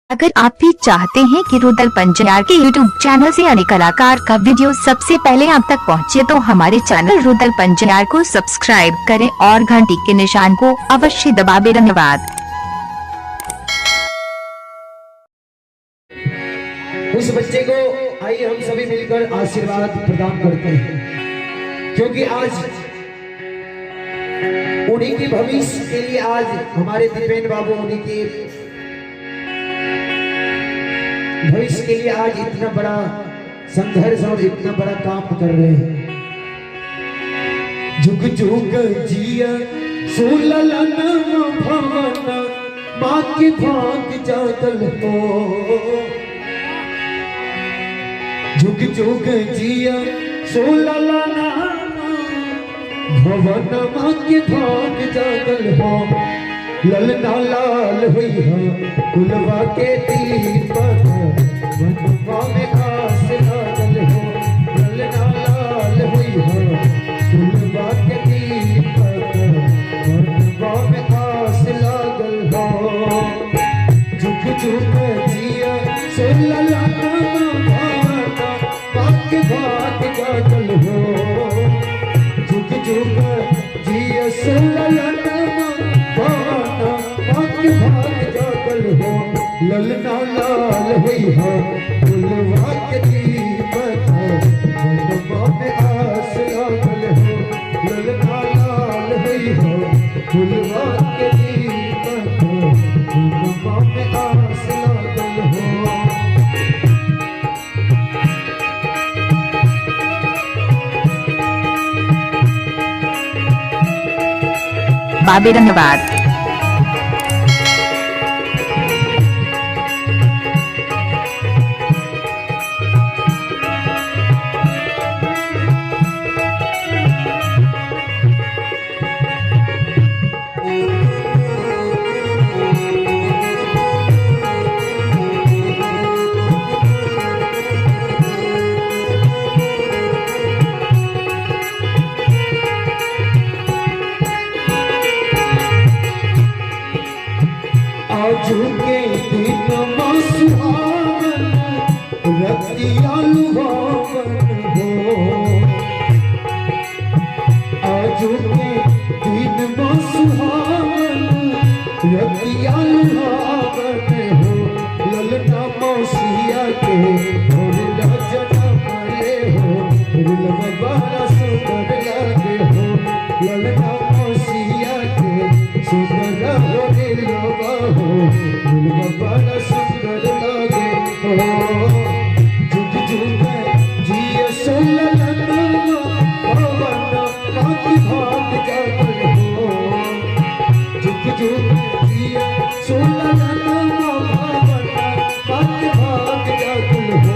अगर आप भी चाहते हैं कि रुदल पंजयार के YouTube चैनल से अन्य कलाकार का वीडियो सबसे पहले आप तक पहुंचे, तो हमारे चैनल रुदल पंजयार को सब्सक्राइब करें और घंटी के निशान को अवश्य दबाएं। धन्यवाद। उस बच्चे को आइए हम सभी मिलकर आशीर्वाद प्रदान करते हैं, क्योंकि आज उन्हीं के भविष्य के लिए आज हमारे दीपेन बाबू उन्हीं के भविष्य के लिए आज इतना बड़ा संघर्ष और इतना बड़ा काम कर रहे हैं। जुग जुग जिया सोललन भवन माँ के भाग जागल हो। जुग जुग जिया सोललन भवन माँ के भाग जागल हो। ललना लाल हुई है कुलवा के दीपक मनवा में आस लागल हो। ललना लाल हुई है कुलवा के दीपक मनवा में आस लागल हो। जुग जुग जिया से ललना भावना बाक बात जागल हो। जुग जुग जिया से ललना भाग जागल हो। ललना लाल हुई है कुलवा के दीपक मनवा में आस लागल हो। ललना लाल हुई है कुलवा के दीपक मनवा में आस लागल हो। बाबे धन्यवाद। झुके दिन सुहावन रतिया लुभावन हो। झुके दिन सुहावन रतिया लुभावन हो। ललना मौसिया के भोला जन्म ले हो। रुलवा बड़ा सुंदर लागे हो। ललना मौसिया के सुंदर हो दिलवा हो। रुलवा बड़ा सुंदर लागे हो। जुग जुग जिया से ललना भवना बाकी भाग जागल हो। जुग जुग जिया से ललना भवना बाकी भाग जागल हो।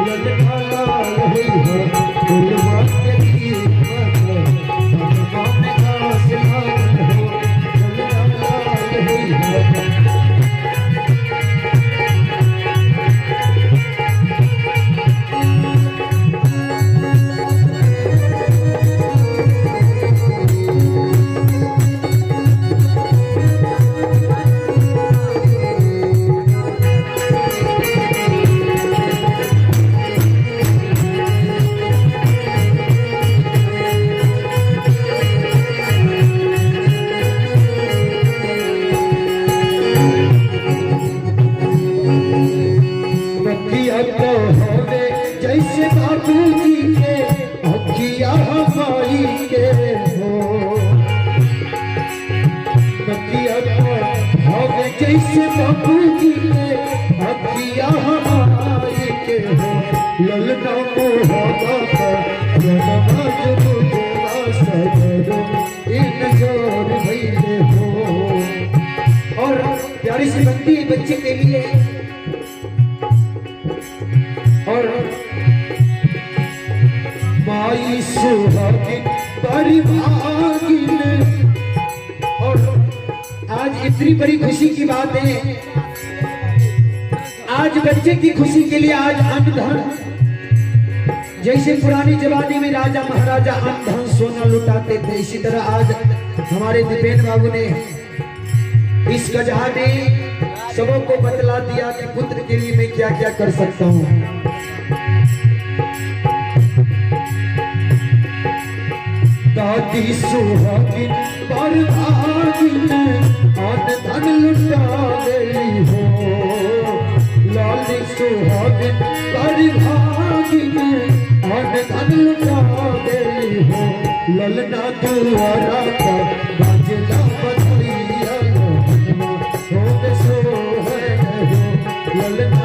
ललना लाल हुई है कुलवा के दीपक मनवा में आस लागल हो। ललना लाल हुई है जैसे बाबूजी के अखिया हमारी के हो। जैसे बाबूजी के अखिया हमारी के हो। ललना मोहब्बत इन जोर भैले हो। और प्यारी सी बंदी बच्चे के लिए और माई सुहागिन परिभागिन। और आज इतनी बड़ी खुशी की बात है, आज बच्चे की खुशी के लिए आज अन्न धन, जैसे पुरानी जमाने में राजा महाराजा अन्न धन सोना लुटाते थे, इसी तरह आज हमारे दीपेन बाबू ने इस गजहा में सबों को बतला दिया कि पुत्र के लिए मैं क्या क्या कर सकता हूँ। दादी सुहागिन पर भागिन आन धन लुटा गई हो, लाली सुहागिन पर भागिन आन धन लुटा गई हो, ललना दुआरा का बाजला बधैया हो सो है हो, ललना